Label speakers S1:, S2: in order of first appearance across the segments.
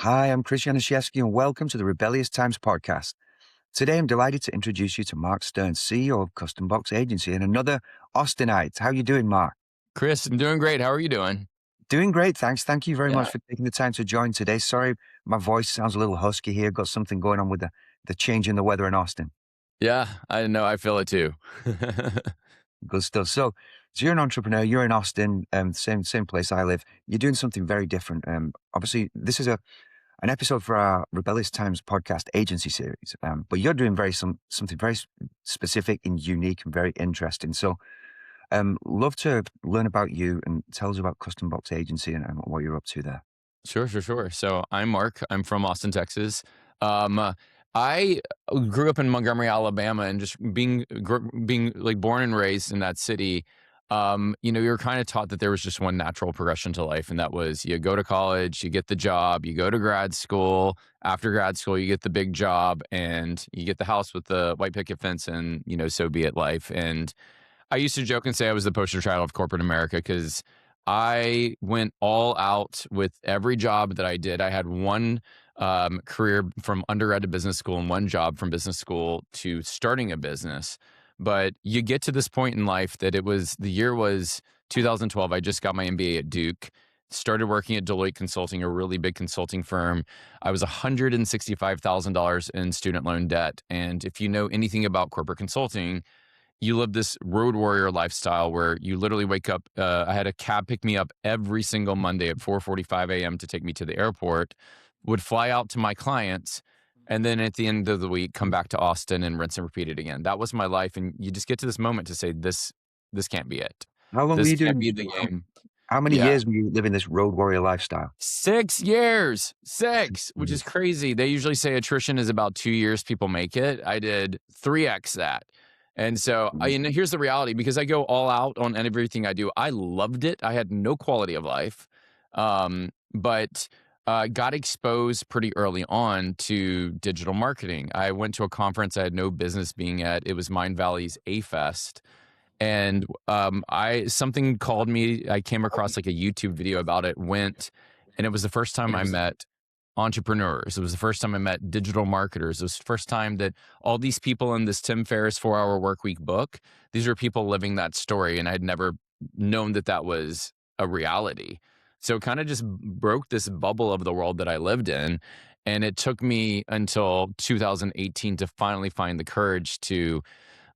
S1: Hi, I'm Chris Januszewski, and welcome to the Rebellious Times Podcast. Today, I'm delighted to introduce you to Mark Stearns, CEO of Custom Box Agency, and another Austinite. How are you doing, Mark?
S2: Chris, I'm doing great. How are you doing?
S1: Doing great, thanks. Thank you very
S2: Yeah.
S1: much for taking the time to join today. Sorry, my voice sounds a little husky here. Got something going on with the change in the weather in Austin.
S2: Yeah, I know. I feel it too.
S1: Good stuff. So you're an entrepreneur. You're in Austin, same place I live. You're doing something very different. Obviously, this is an episode for our Rebellious Times podcast agency series. But you're doing something very specific and unique and very interesting. So, love to learn about you and tell us about Custom Box Agency and what you're up to there.
S2: Sure. So I'm Mark. I'm from Austin, Texas. I grew up in Montgomery, Alabama, and just being like born and raised in that city. You were kind of taught that there was just one natural progression to life, and that was you go to college, you get the job, you go to grad school. After grad school, you get the big job, and you get the house with the white picket fence, and so be it life. And I used to joke and say I was the poster child of corporate America because I went all out with every job that I did. I had one career from undergrad to business school and one job from business school to starting a business. But you get to this point in life that the year was 2012. I just got my MBA at Duke, started working at Deloitte Consulting, a really big consulting firm. I was $165,000 in student loan debt. And if you know anything about corporate consulting, you live this road warrior lifestyle where you literally wake up. I had a cab pick me up every single Monday at 4:45 a.m. to take me to the airport, would fly out to my clients, and then at the end of the week, come back to Austin and rinse and repeat it again. That was my life. And you just get to this moment to say, this can't be it.
S1: How long were
S2: This
S1: you
S2: can't
S1: doing?
S2: be the game.
S1: How many
S2: Yeah.
S1: years were you living this road warrior lifestyle?
S2: 6 years, which is crazy. They usually say attrition is about 2 years people make it. I did 3x that. And so here's the reality, because I go all out on everything I do. I loved it. I had no quality of life, but got exposed pretty early on to digital marketing. I went to a conference I had no business being at. It was Mind Valley's A-Fest. And something called me. I came across like a YouTube video about it, and it was the first time I met entrepreneurs. It was the first time I met digital marketers. It was the first time that all these people in this Tim Ferriss 4-Hour Workweek book, these are people living that story. And I'd never known that was a reality. So it kind of just broke this bubble of the world that I lived in. And it took me until 2018 to finally find the courage to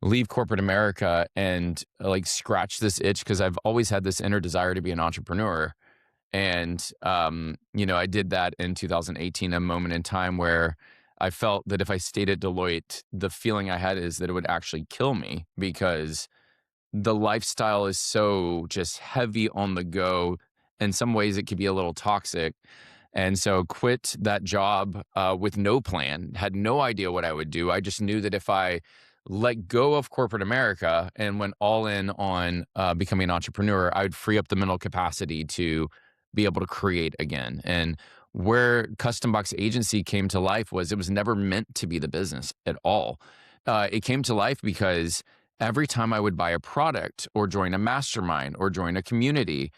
S2: leave corporate America and like scratch this itch, because I've always had this inner desire to be an entrepreneur. And, I did that in 2018, a moment in time where I felt that if I stayed at Deloitte, the feeling I had is that it would actually kill me, because the lifestyle is so just heavy on the go. In some ways, it could be a little toxic. And so quit that job with no plan, had no idea what I would do. I just knew that if I let go of corporate America and went all in on becoming an entrepreneur, I would free up the mental capacity to be able to create again. And where Custom Box Agency came to life was, it was never meant to be the business at all. It came to life because every time I would buy a product or join a mastermind or join a community,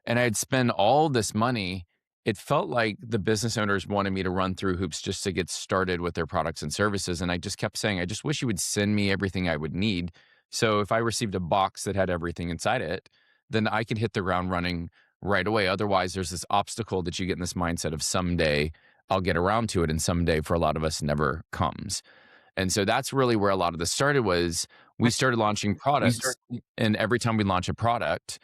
S2: and I'd spend all this money, it felt like the business owners wanted me to run through hoops just to get started with their products and services. And I just kept saying, I just wish you would send me everything I would need. So if I received a box that had everything inside it, then I could hit the ground running right away. Otherwise, there's this obstacle that you get in this mindset of someday I'll get around to it. And someday for a lot of us never comes. And so that's really where a lot of this started. Was we started launching products, and every time we launch a product,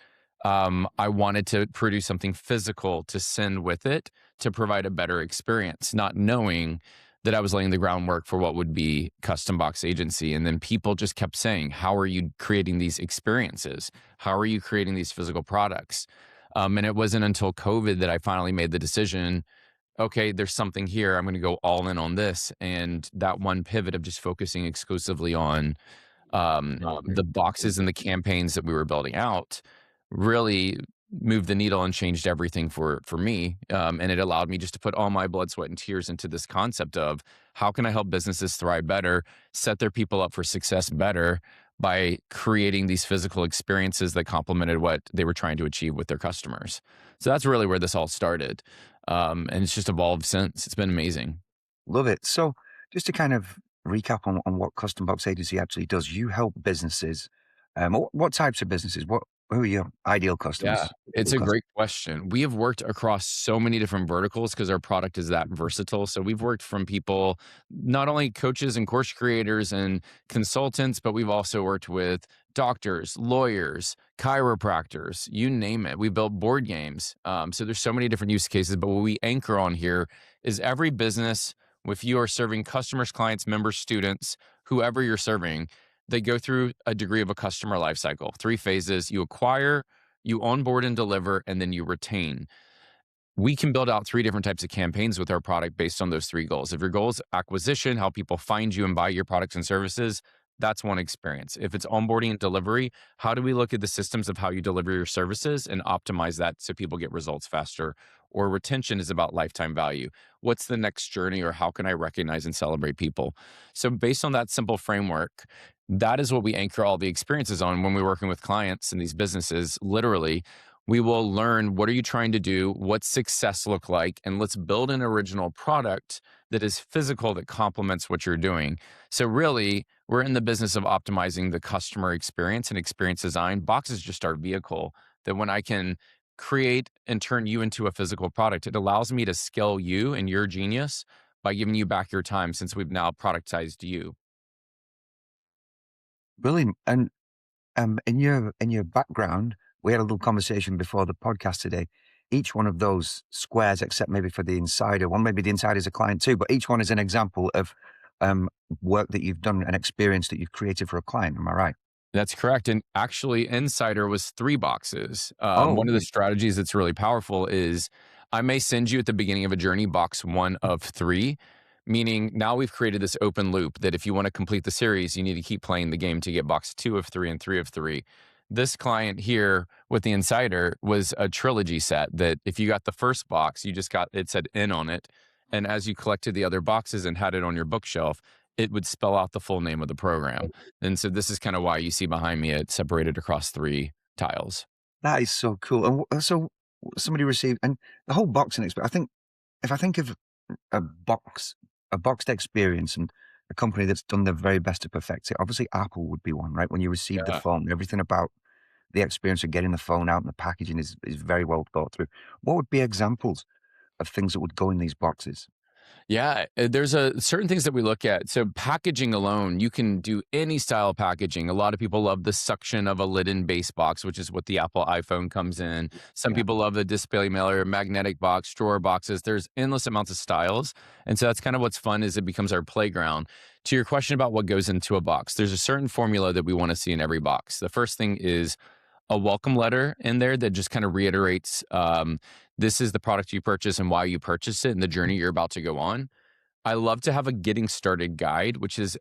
S2: I wanted to produce something physical to send with it to provide a better experience, not knowing that I was laying the groundwork for what would be Custom Box Agency. And then people just kept saying, how are you creating these experiences? How are you creating these physical products? And it wasn't until COVID that I finally made the decision, okay, there's something here. I'm going to go all in on this. And that one pivot of just focusing exclusively on the boxes and the campaigns that we were building out really moved the needle and changed everything for me. And it allowed me just to put all my blood, sweat, and tears into this concept of how can I help businesses thrive better, set their people up for success better by creating these physical experiences that complemented what they were trying to achieve with their customers. So that's really where this all started. And it's just evolved since. It's been amazing.
S1: Love it. So just to kind of recap on what Custom Box Agency actually does, you help businesses. What types of businesses? Who are your ideal
S2: Yeah,
S1: customers?
S2: it's a great question. We have worked across so many different verticals because our product is that versatile. So we've worked from people, not only coaches and course creators and consultants, but we've also worked with doctors, lawyers, chiropractors, you name it. We built board games. So there's so many different use cases. But what we anchor on here is every business, if you are serving customers, clients, members, students, whoever you're serving, they go through a degree of a customer life cycle, 3 phases. You acquire, you onboard and deliver, and then you retain. We can build out 3 different types of campaigns with our product based on those 3 goals. If your goal is acquisition, how people find you and buy your products and services, that's one experience. If it's onboarding and delivery, how do we look at the systems of how you deliver your services and optimize that so people get results faster? Or retention is about lifetime value. What's the next journey, or how can I recognize and celebrate people? So, based on that simple framework, that is what we anchor all the experiences on when we're working with clients in these businesses. Literally, we will learn, what are you trying to do? What's success look like? And let's build an original product that is physical, that complements what you're doing. So really, we're in the business of optimizing the customer experience and experience design. Box is just our vehicle that, when I can create and turn you into a physical product, it allows me to scale you and your genius by giving you back your time, since we've now productized you.
S1: Brilliant. And in your background, we had a little conversation before the podcast today. Each one of those squares, except maybe for the insider one, maybe the insider is a client too, but each one is an example of work that you've done, an experience that you've created for a client. Am I right?
S2: That's correct. And actually, Insider was 3 boxes.
S1: Oh,
S2: One of the
S1: okay.
S2: strategies that's really powerful is, I may send you at the beginning of a journey box 1 of 3, meaning now we've created this open loop that if you want to complete the series, you need to keep playing the game to get box 2 of 3 and 3 of 3. This client here with the Insider was a trilogy set that if you got the first box, you just got, it said N on it. And as you collected the other boxes and had it on your bookshelf, it would spell out the full name of the program. And so this is kind of why you see behind me it separated across 3 tiles.
S1: That is so cool. And so somebody received, and the whole boxing experience. I think if I think of a boxed experience and a company that's done their very best to perfect it, obviously Apple would be one, right? When you receive the
S2: Yeah.
S1: phone, everything about the experience of getting the phone out and the packaging is very well thought through. What would be examples of things that would go in these boxes?
S2: Yeah, there's certain things that we look at. So packaging alone, you can do any style of packaging. A lot of people love the suction of a linen base box, which is what the Apple iPhone comes in. Some
S1: Yeah.
S2: people love the display mailer, magnetic box, drawer boxes. There's endless amounts of styles. And so that's kind of what's fun, is it becomes our playground. To your question about what goes into a box, there's a certain formula that we want to see in every box. The first thing is a welcome letter in there that just kind of reiterates, this is the product you purchase and why you purchased it and the journey you're about to go on. I love to have a getting started guide, which is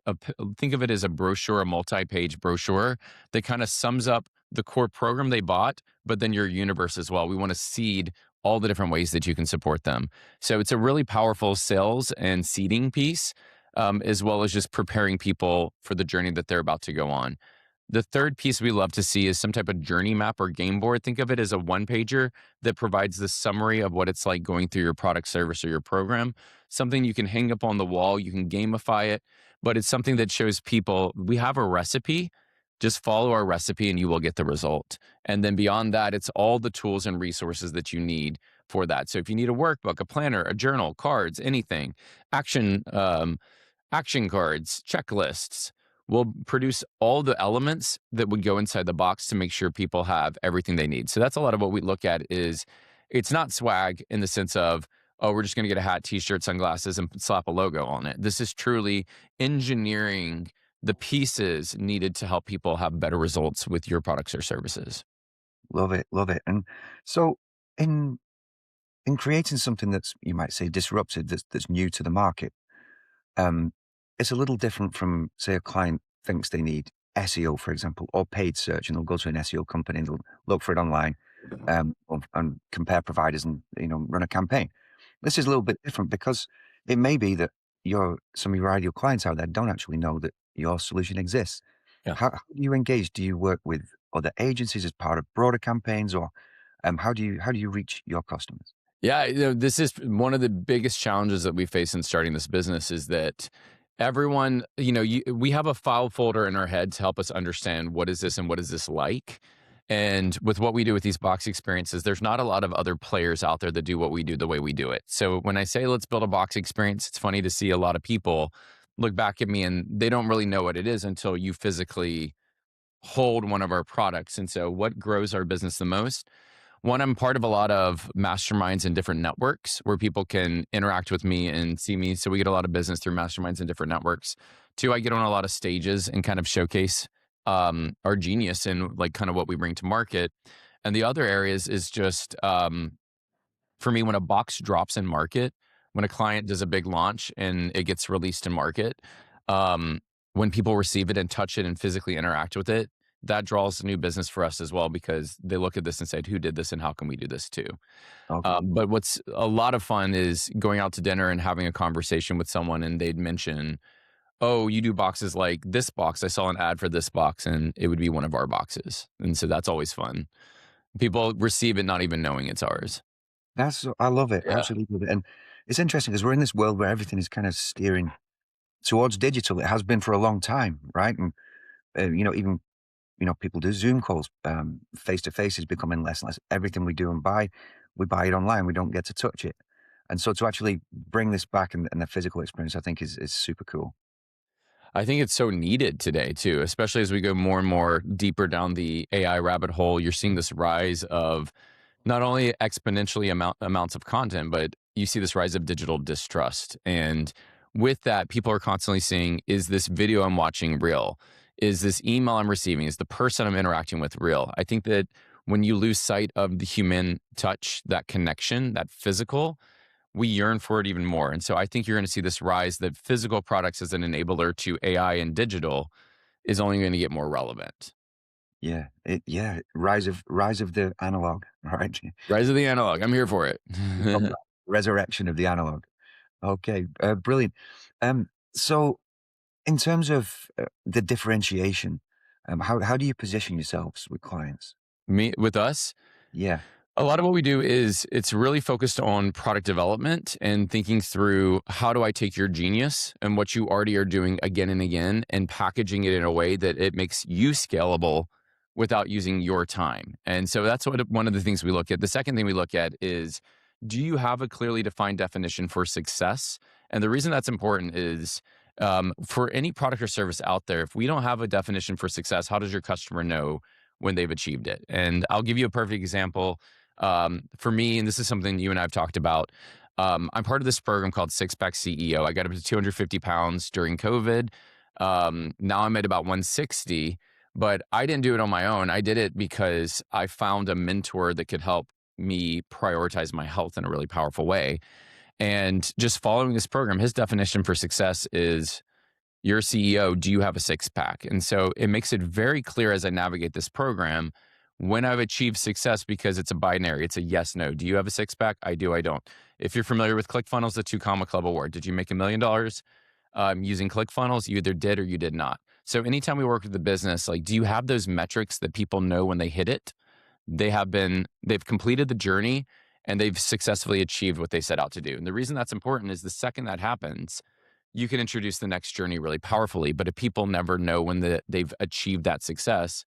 S2: think of it as a brochure, a multi-page brochure that kind of sums up the core program they bought, but then your universe as well. We want to seed all the different ways that you can support them. So it's a really powerful sales and seeding piece, as well as just preparing people for the journey that they're about to go on. The third piece we love to see is some type of journey map or game board. Think of it as a one-pager that provides the summary of what it's like going through your product, service, or your program. Something you can hang up on the wall, you can gamify it, but it's something that shows people, we have a recipe. Just follow our recipe and you will get the result. And then beyond that, it's all the tools and resources that you need for that. So if you need a workbook, a planner, a journal, cards, anything, action, action cards, checklists. We'll produce all the elements that would go inside the box to make sure people have everything they need. So that's a lot of what we look at. Is it's not swag in the sense of, oh, we're just going to get a hat, t-shirt, sunglasses, and slap a logo on it. This is truly engineering the pieces needed to help people have better results with your products or services.
S1: Love it, love it. And so in in creating something that's, you might say, disruptive, that's new to the market, um, it's a little different from, say, a client thinks they need SEO, for example, or paid search, and they'll go to an SEO company and they'll look for it online, and compare providers and, run a campaign. This is a little bit different because it may be that some of your ideal clients out there don't actually know that your solution exists.
S2: Yeah.
S1: How do you engage? Do you work with other agencies as part of broader campaigns, or how do you reach your customers?
S2: Yeah, this is one of the biggest challenges that we face in starting this business is that everyone, we have a file folder in our head to help us understand what is this and what is this like. And with what we do with these box experiences, there's not a lot of other players out there that do what we do the way we do it. So when I say let's build a box experience, it's funny to see a lot of people look back at me and they don't really know what it is until you physically hold one of our products. And so what grows our business the most? One, I'm part of a lot of masterminds and different networks where people can interact with me and see me. So we get a lot of business through masterminds and different networks. Two, I get on a lot of stages and kind of showcase our genius and like kind of what we bring to market. And the other areas is just for me, when a box drops in market, when a client does a big launch and it gets released in market, um, when people receive it and touch it and physically interact with it, that draws new business for us as well because they look at this and say, who did this and how can we do this too?
S1: Okay.
S2: But what's a lot of fun is going out to dinner and having a conversation with someone and they'd mention, oh, you do boxes like this box. I saw an ad for this box and it would be one of our boxes. And so that's always fun. People receive it not even knowing it's ours.
S1: I love it.
S2: Yeah.
S1: Absolutely love it. And it's interesting because we're in this world where everything is kind of steering towards digital. It has been for a long time, right? And, even, people do Zoom calls. Face to face is becoming less and less. Everything we do and buy, we buy it online. We don't get to touch it. And so to actually bring this back and the physical experience, I think is super cool.
S2: I think it's so needed today too, especially as we go more and more deeper down the AI rabbit hole. You're seeing this rise of not only exponentially amounts of content, but you see this rise of digital distrust. And with that, people are constantly saying, is this video I'm watching real? Is this email I'm receiving? Is the person I'm interacting with real? I think that when you lose sight of the human touch, that connection, that physical, we yearn for it even more. And so I think you're going to see this rise that physical products as an enabler to AI and digital is only going to get more relevant.
S1: Yeah. Rise of the analog, right?
S2: Rise of the analog. I'm here for it.
S1: Come back. Resurrection of the analog. Okay, brilliant. So in terms of the differentiation, how do you position yourselves with clients?
S2: Me with us,
S1: Yeah.
S2: a lot of what we do is it's really focused on product development and thinking through how do I take your genius and what you already are doing again and again and packaging it in a way that it makes you scalable without using your time. And so that's one of the things we look at. The second thing we look at is, do you have a clearly defined definition for success? And the reason that's important is for any product or service out there, if we don't have a definition for success, how does your customer know when they've achieved it? And I'll give you a perfect example. For me, and this is something you and I have talked about, I'm part of this program called Six Pack CEO. I got up to 250 pounds during COVID. Now I'm at about 160, but I didn't do it on my own. I did it because I found a mentor that could help me prioritize my health in a really powerful way. And just following this program, his definition for success is, you're a CEO, do you have a six pack? And so it makes it very clear as I navigate this program when I've achieved success because it's a binary. It's a yes, no. Do you have a six pack? I do, I don't. If you're familiar with ClickFunnels, the 2 Comma Club Award, did you make $1 million using ClickFunnels? You either did or you did not. So anytime we work with the business, like, do you have those metrics that people know when they hit it? They've completed the journey and they've successfully achieved what they set out to do. And the reason that's important is the second that happens, you can introduce the next journey really powerfully. But if people never know when they've achieved that success,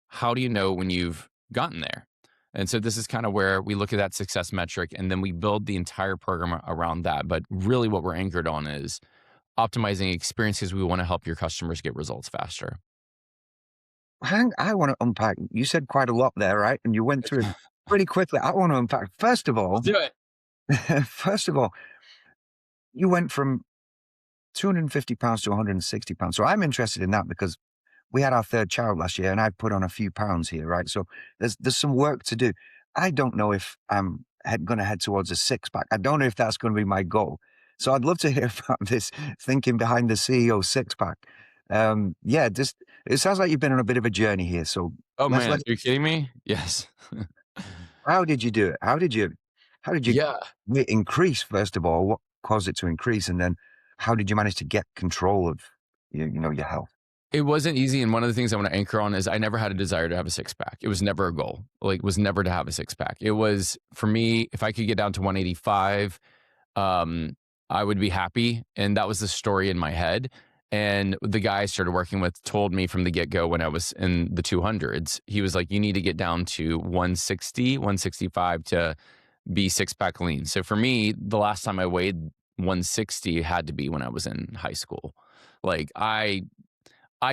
S2: how do you know when you've gotten there? And so this is kind of where we look at that success metric and then we build the entire program around that. But really what we're anchored on is optimizing experiences. We want to help your customers get results faster.
S1: I want to unpack. You said quite a lot there, right? And you went through it pretty quickly. I want to unpack. First of all,
S2: Let's do it.
S1: first of all, you went from 250 pounds to 160 pounds. So I'm interested in that because we had our third child last year and I put on a few pounds here, right? So there's some work to do. I don't know if I'm going to head towards a six pack. I don't know if that's going to be my goal. So I'd love to hear about this thinking behind the CEO six pack. It sounds like you've been on a bit of a journey here. So
S2: Oh man, are you kidding me? Yes.
S1: how did you do it? How did you
S2: Yeah.
S1: increase, first of all? What caused it to increase? And then how did you manage to get control of your health?
S2: It wasn't easy, and one of the things I want to anchor on is I never had a desire to have a six pack. It was never a goal. Like, was never to have a six pack. It was, for me, if I could get down to 185, um, I would be happy, and that was the story in my head. And the guy I started working with told me from the get-go when I was in the 200s, he was like, you need to get down to 160, 165 to be six pack lean. So for me, the last time I weighed 160 had to be when I was in high school. Like, I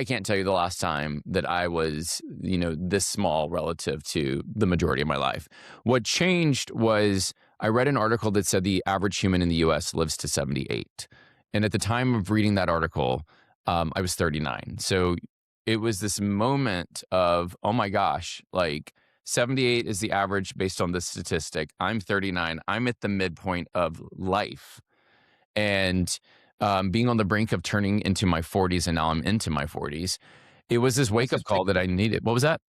S2: can't tell you the last time that I was, this small relative to the majority of my life. What changed was I read an article that said the average human in the US lives to 78. And at the time of reading that article, I was 39. So it was this moment of, oh my gosh, like 78 is the average based on this statistic. I'm 39. I'm at the midpoint of life. And being on the brink of turning into my 40s, and now I'm into my 40s, it was this wake up call that I needed. What was that?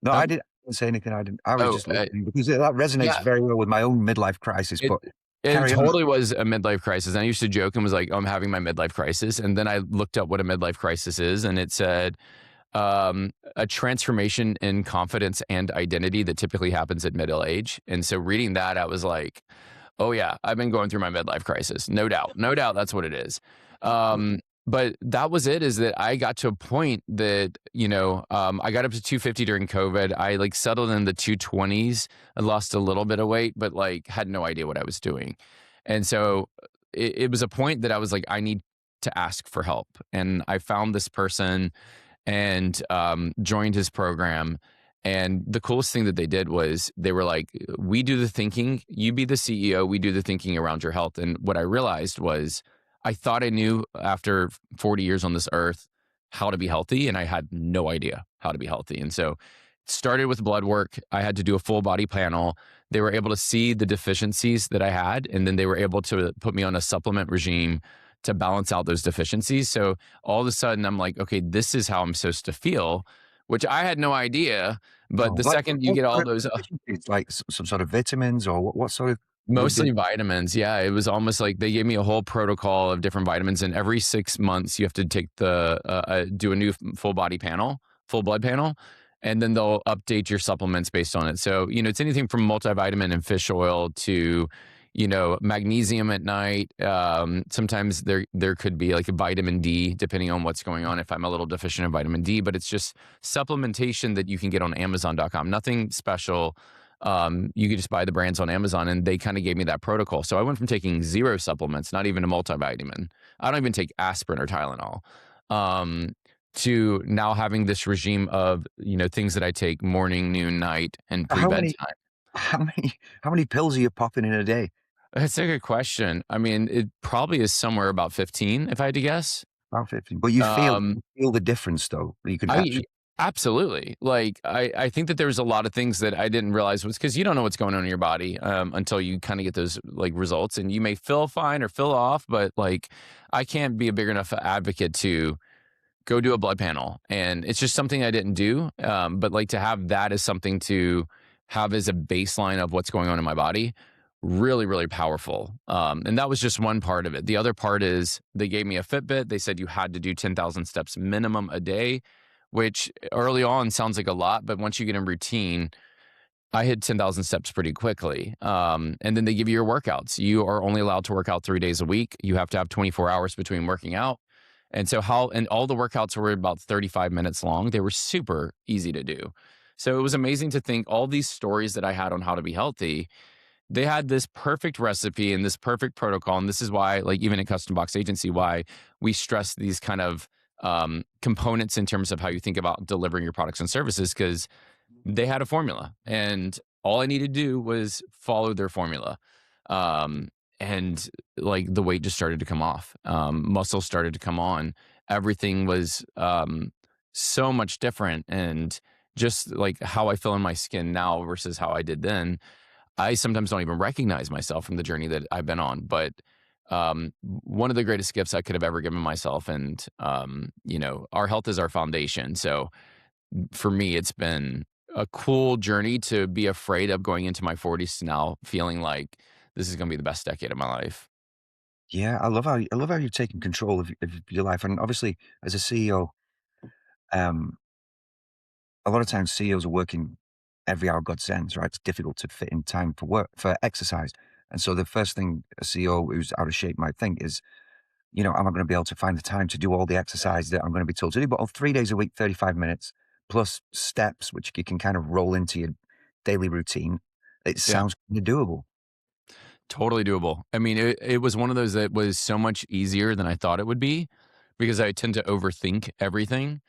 S1: No, I didn't say anything. I was just listening because that resonates very well with my own midlife crisis. But
S2: it totally was a midlife crisis. And I used to joke and was like, oh, I'm having my midlife crisis. And then I looked up what a midlife crisis is, and it said a transformation in confidence and identity that typically happens at middle age. And so reading that, I was like, oh yeah, I've been going through my midlife crisis. No doubt. That's what it is. But that was it, is that I got to a point that, I got up to 250 during COVID. I like settled in the 220s. I lost a little bit of weight, but like had no idea what I was doing. And so it was a point that I was like, I need to ask for help. And I found this person and joined his program. And the coolest thing that they did was they were like, we do the thinking, you be the CEO, we do the thinking around your health. And what I realized was I thought I knew after 40 years on this earth how to be healthy, and I had no idea how to be healthy. And so it started with blood work. I had to do a full body panel. They were able to see the deficiencies that I had, and then they were able to put me on a supplement regime to balance out those deficiencies. So all of a sudden I'm like, okay, this is how I'm supposed to feel, which I had no idea. But the second you get all those,
S1: it's like some sort of vitamins, or what sort of?
S2: Mostly vitamins. Yeah. It was almost like they gave me a whole protocol of different vitamins, and every 6 months you have to take do a new full blood panel, and then they'll update your supplements based on it. So, it's anything from multivitamin and fish oil to, magnesium at night. Sometimes there could be like a vitamin D, depending on what's going on, if I'm a little deficient in vitamin D, but it's just supplementation that you can get on Amazon.com. Nothing special. You could just buy the brands on Amazon, and they kind of gave me that protocol. So I went from taking 0 supplements, not even a multivitamin. I don't even take aspirin or Tylenol, to now having this regime of, things that I take morning, noon, night, and pre-bedtime.
S1: How many pills are you popping in a day?
S2: That's a good question. I mean, it probably is somewhere about 15, if I had to guess.
S1: About 15. But you feel the difference, though. You can actually.
S2: Absolutely. Like, I think that there's a lot of things that I didn't realize was because you don't know what's going on in your body until you kind of get those like results, and you may feel fine or feel off, but like I can't be a big enough advocate to go do a blood panel. And it's just something I didn't do. But like to have that as something to have as a baseline of what's going on in my body, really, really powerful. And that was just one part of it. The other part is they gave me a Fitbit. They said you had to do 10,000 steps minimum a day, which early on sounds like a lot, but once you get in routine, I hit 10,000 steps pretty quickly. And then they give you your workouts. You are only allowed to work out 3 days a week. You have to have 24 hours between working out. And so all the workouts were about 35 minutes long. They were super easy to do. So it was amazing to think all these stories that I had on how to be healthy, they had this perfect recipe and this perfect protocol. And this is why, like even in Custom Box Agency, why we stress these kind of components in terms of how you think about delivering your products and services, because they had a formula and all I needed to do was follow their formula. And like the weight just started to come off, muscle started to come on, everything was so much different. And just like how I feel in my skin now versus how I did then, I sometimes don't even recognize myself from the journey that I've been on. But one of the greatest gifts I could have ever given myself. And, our health is our foundation. So for me, it's been a cool journey to be afraid of going into my 40s to now feeling like this is going to be the best decade of my life.
S1: Yeah, I love how you've taken control of your life, and obviously, as a CEO, um, a lot of times CEOs are working every hour God sends, right? It's difficult to fit in time for work, for exercise. And so the first thing a CEO who's out of shape might think is, am I going to be able to find the time to do all the exercise that I'm going to be told to do? But 3 days a week, 35 minutes plus steps, which you can kind of roll into your daily routine. It
S2: Yeah.
S1: sounds kind of doable.
S2: Totally doable. I mean, it was one of those that was so much easier than I thought it would be because I tend to overthink everything.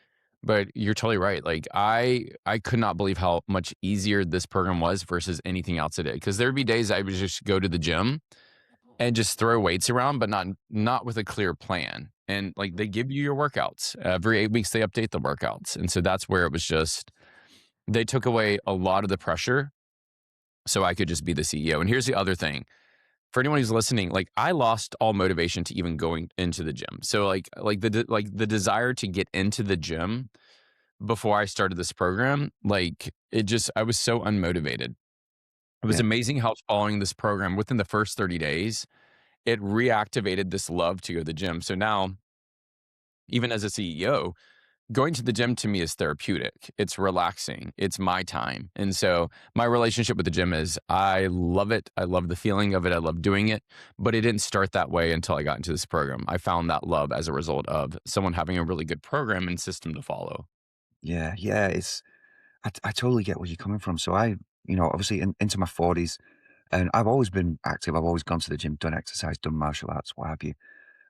S2: But you're totally right. Like I could not believe how much easier this program was versus anything else today. Because there'd be days I would just go to the gym and just throw weights around, but not with a clear plan. And like they give you your workouts every 8 weeks, they update the workouts, and so that's where it was just they took away a lot of the pressure, so I could just be the CEO. And here's the other thing for anyone who's listening, like I lost all motivation to even going into the gym. So like the desire to get into the gym before I started this program, like it just I was so unmotivated. It was
S1: Yeah.
S2: amazing how following this program within the first 30 days, it reactivated this love to go to the gym. So now, even as a CEO, going to the gym to me is therapeutic. It's relaxing. It's my time. And so my relationship with the gym is I love it. I love the feeling of it. I love doing it. But it didn't start that way until I got into this program. I found that love as a result of someone having a really good program and system to follow.
S1: Yeah. Yeah. I totally get where you're coming from. So obviously into my 40s, and I've always been active. I've always gone to the gym, done exercise, done martial arts, what have you.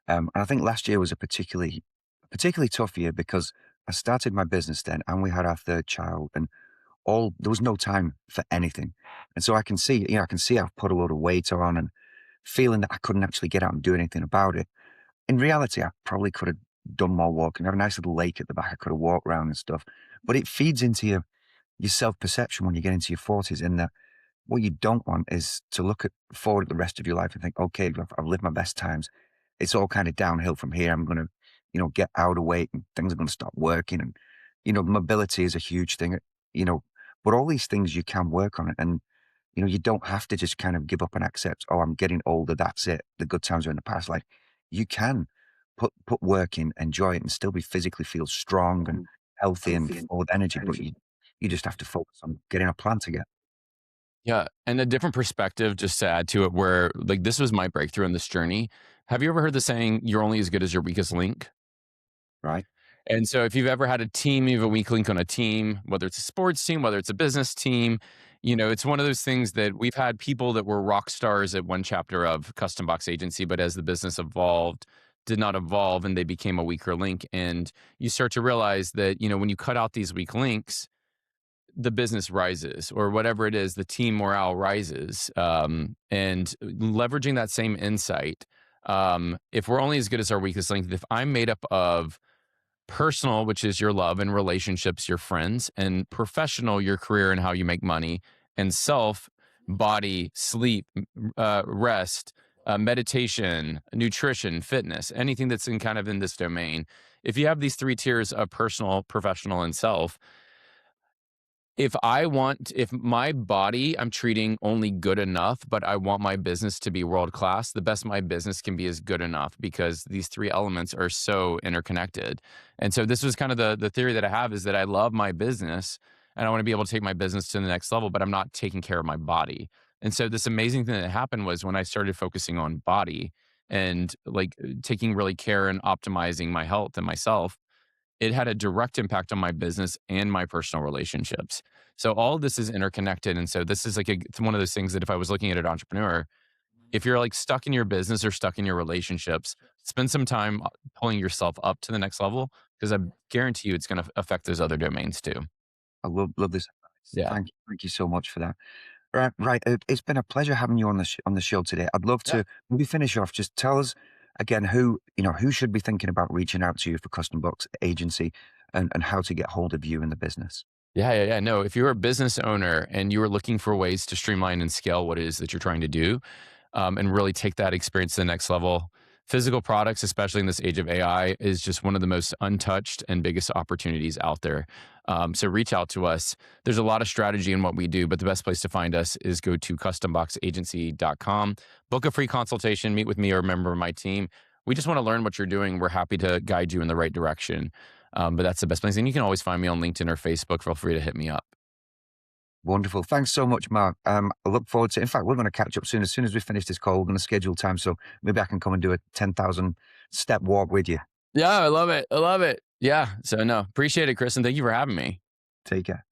S1: And I think last year was a particularly tough year because I started my business then, and we had our third child, and all there was no time for anything. And so I can see I've put a load of weight on, and feeling that I couldn't actually get out and do anything about it. In reality, I probably could have done more walking. I have a nice little lake at the back. I could have walked around and stuff. But it feeds into your self perception when you get into your 40s, in that what you don't want is to look forward at the rest of your life and think, okay, I've lived my best times. It's all kind of downhill from here. I'm going to, get out of weight, and things are going to stop working. And, mobility is a huge thing, you know, but all these things you can work on it. And, you don't have to just kind of give up and accept, oh, I'm getting older. That's it. The good times are in the past. Like, you can put work in, enjoy it, and still be physically feel strong and healthy and full of energy. But you just have to focus on getting a plan together.
S2: Yeah. And a different perspective, just to add to it, where like this was my breakthrough in this journey. Have you ever heard the saying, you're only as good as your weakest link?
S1: Right.
S2: And so if you've ever had a team, you have a weak link on a team, whether it's a sports team, whether it's a business team, it's one of those things that we've had people that were rock stars at one chapter of Custom Box Agency, but as the business evolved, did not evolve and they became a weaker link. And you start to realize that, when you cut out these weak links, the business rises or whatever it is, the team morale rises. And leveraging that same insight, if we're only as good as our weakest link, if I'm made up of personal, which is your love and relationships, your friends, and professional, your career and how you make money, and self, body, sleep, rest, meditation, nutrition, fitness, anything that's in kind of in this domain. If you have these three tiers of personal, professional, and self, if my body I'm treating only good enough, but I want my business to be world class, the best my business can be is good enough because these three elements are so interconnected. And so this was kind of the theory that I have, is that I love my business and I want to be able to take my business to the next level, but I'm not taking care of my body. And so this amazing thing that happened was when I started focusing on body and like taking really care and optimizing my health and myself, it had a direct impact on my business and my personal relationships. So all of this is interconnected. And so this is like it's one of those things that if I was looking at an entrepreneur, if you're like stuck in your business or stuck in your relationships, spend some time pulling yourself up to the next level because I guarantee you it's going to affect those other domains too.
S1: I love this advice.
S2: Yeah.
S1: Thank you so much for that. Right, right. It's been a pleasure having you on on the show today. I'd love
S2: Yeah.
S1: to maybe finish off. Just tell us again who should be thinking about reaching out to you for custom box agency, and how to get hold of you in the business.
S2: Yeah. No, if you're a business owner and you are looking for ways to streamline and scale what it is that you're trying to do, and really take that experience to the next level, physical products, especially in this age of AI, is just one of the most untouched and biggest opportunities out there. So reach out to us. There's a lot of strategy in what we do, but the best place to find us is go to customboxagency.com, book a free consultation, meet with me or a member of my team. We just want to learn what you're doing. We're happy to guide you in the right direction. But that's the best place. And you can always find me on LinkedIn or Facebook. Feel free to hit me up.
S1: Wonderful. Thanks so much, Mark. I look forward to, in fact, we're going to catch up soon. As soon as we finish this call, we're going to schedule time. So maybe I can come and do a 10,000 step walk with you.
S2: Yeah, I love it. I love it. Yeah. So no, appreciate it, Chris. And thank you for having me.
S1: Take care.